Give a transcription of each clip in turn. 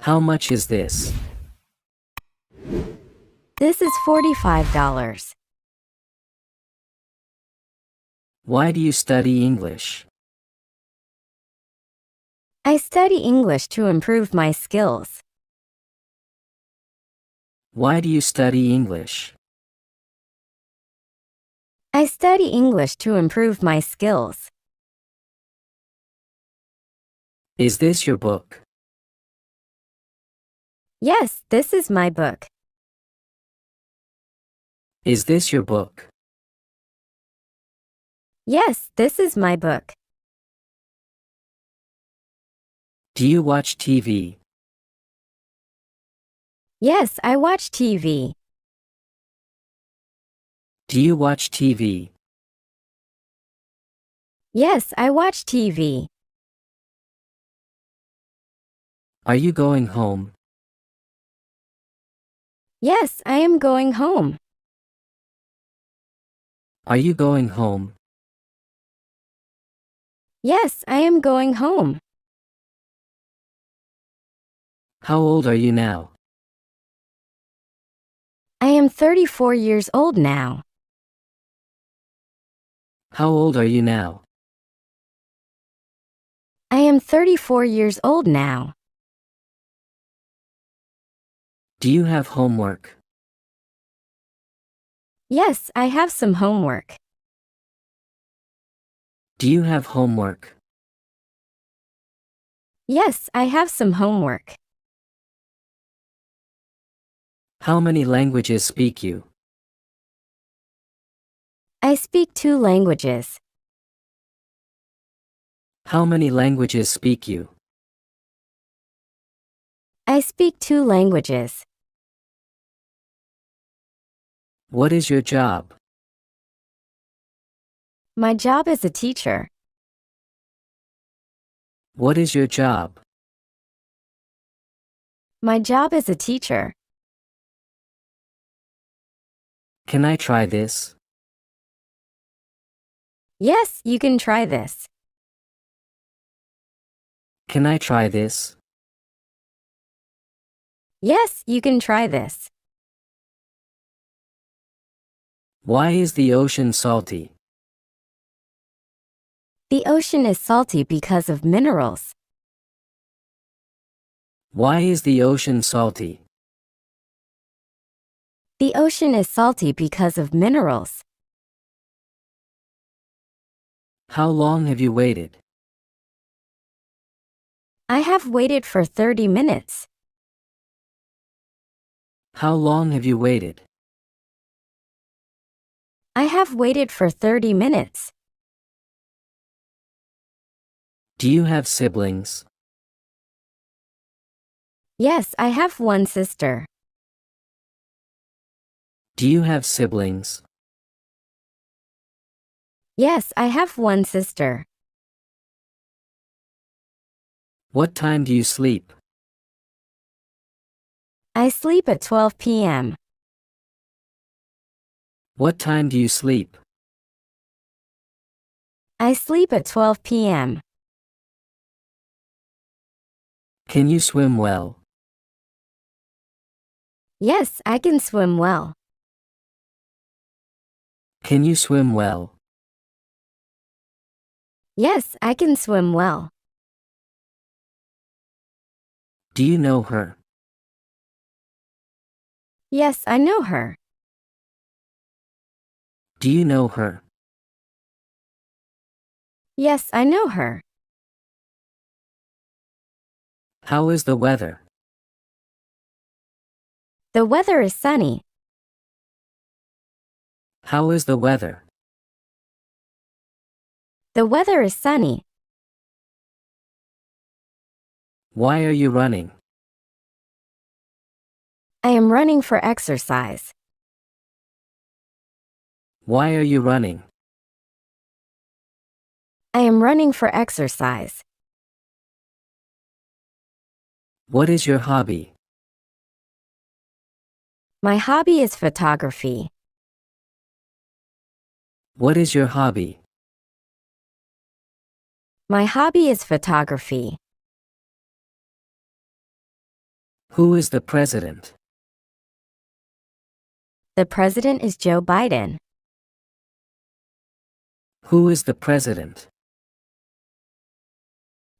How much is this? This is $45. Why do you study English? I study English to improve my skills. Why do you study English? I study English to improve my skills. Is this your book? Yes, this is my book. Is this your book? Yes, this is my book. Do you watch TV? Yes, I watch TV. Do you watch TV? Yes, I watch TV. Are you going home? Yes, I am going home. Are you going home? Yes, I am going home. How old are you now? I am 34 years old now. How old are you now? I am 34 years old now. Do you have homework? Yes, I have some homework. Do you have homework? Yes, I have some homework. How many languages speak you? I speak 2 languages. How many languages speak you? I speak 2 languages. What is your job? My job is a teacher. What is your job? My job is a teacher. Can I try this? Yes, you can try this. Can I try this? Yes, you can try this. Why is the ocean salty? The ocean is salty because of minerals. Why is the ocean salty? The ocean is salty because of minerals. How long have you waited? I have waited for 30 minutes. How long have you waited? I have waited for 30 minutes. Do you have siblings? Yes, I have one sister. Do you have siblings? Yes, I have one sister. What time do you sleep? I sleep at 12 p.m. What time do you sleep? I sleep at 12 p.m. Can you swim well? Yes, I can swim well. Can you swim well? Yes, I can swim well. Do you know her? Yes, I know her. Do you know her? Yes, I know her. How is the weather? The weather is sunny. How is the weather? The weather is sunny. Why are you running? I am running for exercise. Why are you running? I am running for exercise. What is your hobby? My hobby is photography. What is your hobby? My hobby is photography. Who is the president? The president is Joe Biden. Who is the president?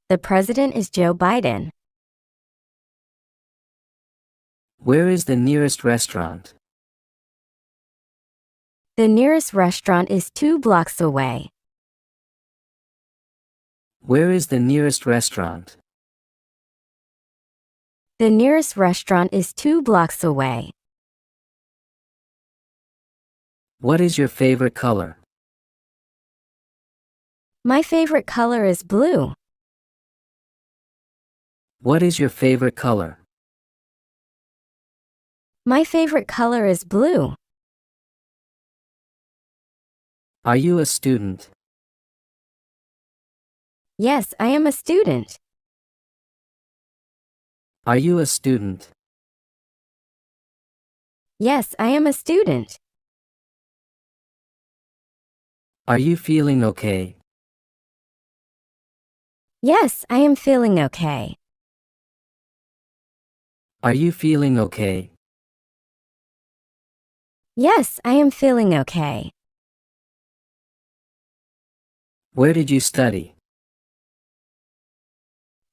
The president is Joe Biden. Where is the nearest restaurant? The nearest restaurant is 2 blocks away. Where is the nearest restaurant? The nearest restaurant is 2 blocks away. What is your favorite color? My favorite color is blue. What is your favorite color? My favorite color is blue. Are you a student? Yes, I am a student. Are you a student? Yes, I am a student. Are you feeling okay? Yes, I am feeling okay. Are you feeling okay? Yes, I am feeling okay. Where did you study?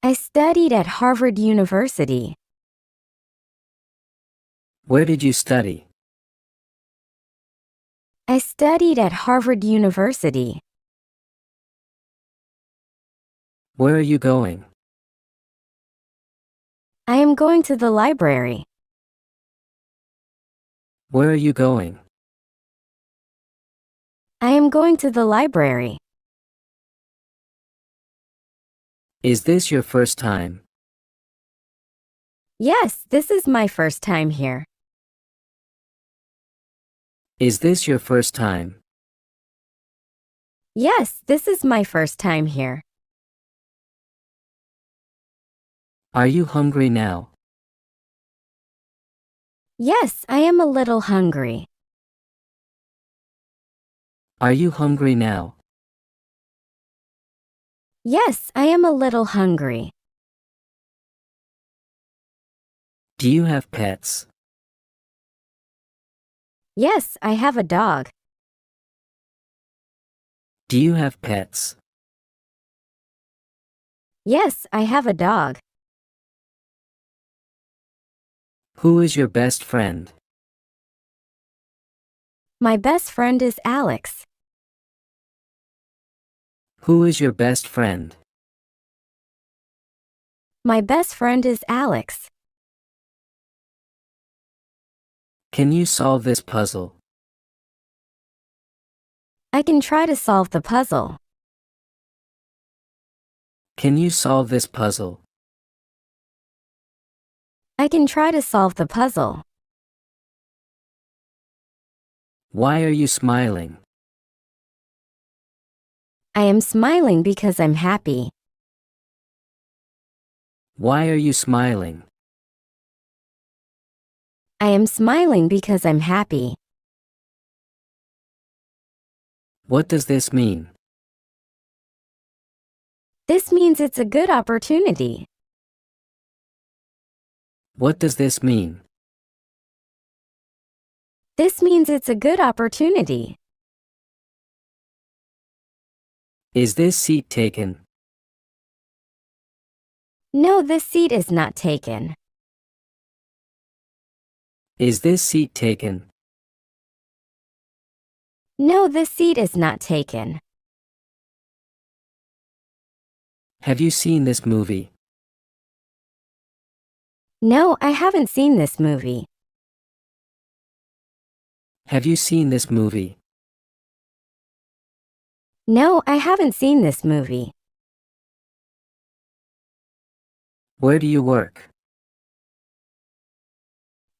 I studied at Harvard University. Where did you study? I studied at Harvard University. Where are you going? I am going to the library. Where are you going? I am going to the library. Is this your first time? Yes, this is my first time here. Is this your first time? Yes, this is my first time here. Are you hungry now? Yes, I am a little hungry. Are you hungry now? Yes, I am a little hungry. Do you have pets? Yes, I have a dog. Do you have pets? Yes, I have a dog. Who is your best friend? My best friend is Alex. Who is your best friend? My best friend is Alex. Can you solve this puzzle? I can try to solve the puzzle. Can you solve this puzzle? I can try to solve the puzzle. Why are you smiling? I am smiling because I'm happy. Why are you smiling? I am smiling because I'm happy. What does this mean? This means it's a good opportunity. What does this mean? This means it's a good opportunity. Is this seat taken? No, this seat is not taken. Is this seat taken? No, this seat is not taken. Have you seen this movie? No, I haven't seen this movie. Have you seen this movie? No, I haven't seen this movie. Where do you work?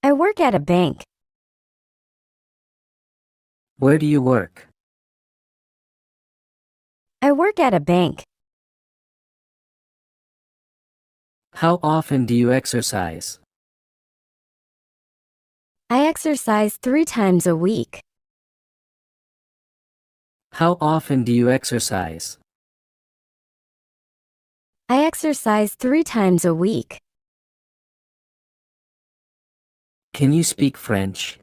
I work at a bank. Where do you work? I work at a bank. How often do you exercise? I exercise 3 times a week. How often do you exercise? I exercise 3 times a week. Can you speak French?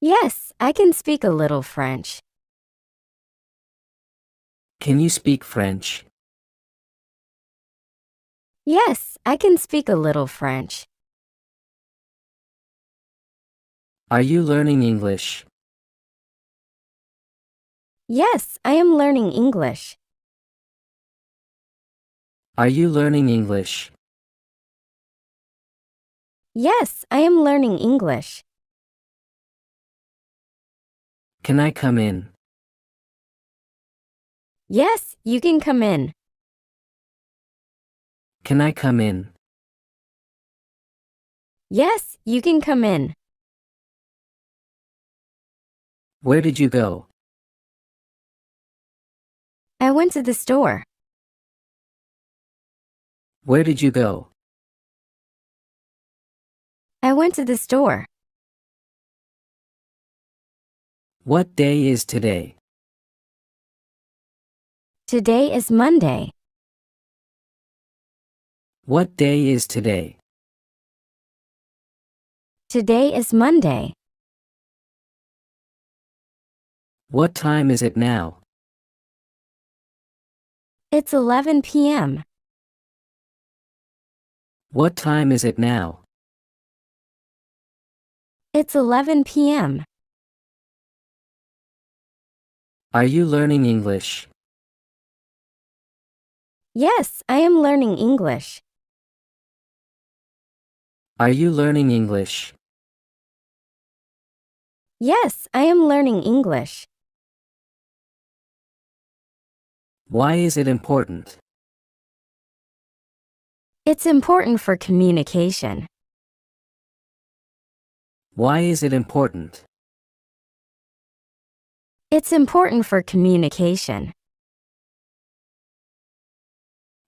Yes, I can speak a little French. Can you speak French? Yes, I can speak a little French. Are you learning English? Yes, I am learning English. Are you learning English? Yes, I am learning English. Can I come in? Yes, you can come in. Can I come in? Yes, you can come in. Where did you go? I went to the store. Where did you go? I went to the store. What day is today? Today is Monday. What day is today? Today is Monday. What time is it now? It's 11 p.m. What time is it now? It's 11 p.m. Are you learning English? Yes, I am learning English. Are you learning English? Yes, I am learning English. Why is it important? It's important for communication. Why is it important? It's important for communication.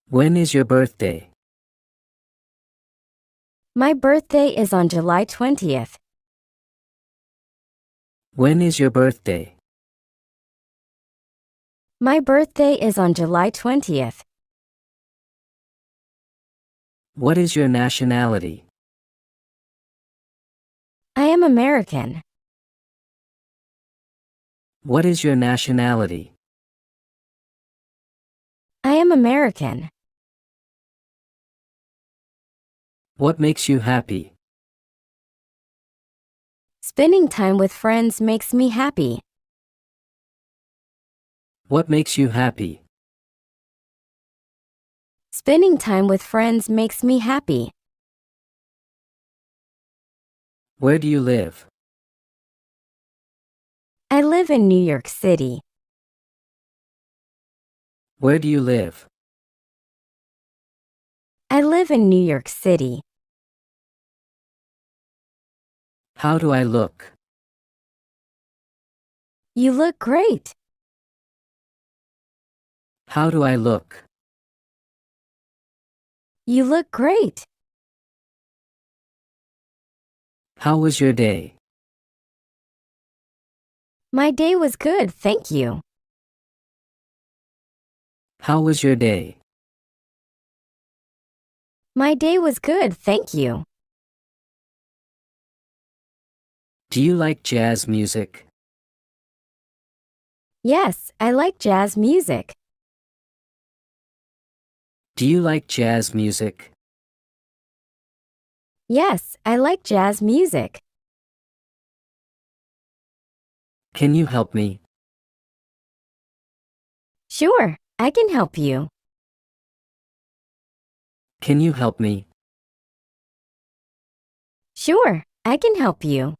When is your birthday? My birthday is on July 20th. When is your birthday? My birthday is on July 20th. What is your nationality? I am American. What is your nationality? I am American. What makes you happy? Spending time with friends makes me happy. What makes you happy? Spending time with friends makes me happy. Where do you live? I live in New York City. Where do you live? I live in New York City. How do I look? You look great. How do I look? You look great. How was your day? My day was good, thank you. How was your day? My day was good, thank you. Do you like jazz music? Yes, I like jazz music. Do you like jazz music? Yes, I like jazz music. Can you help me? Sure, I can help you. Can you help me? Sure, I can help you.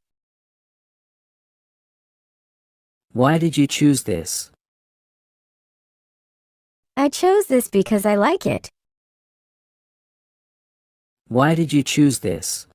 Why did you choose this? I chose this because I like it. Why did you choose this?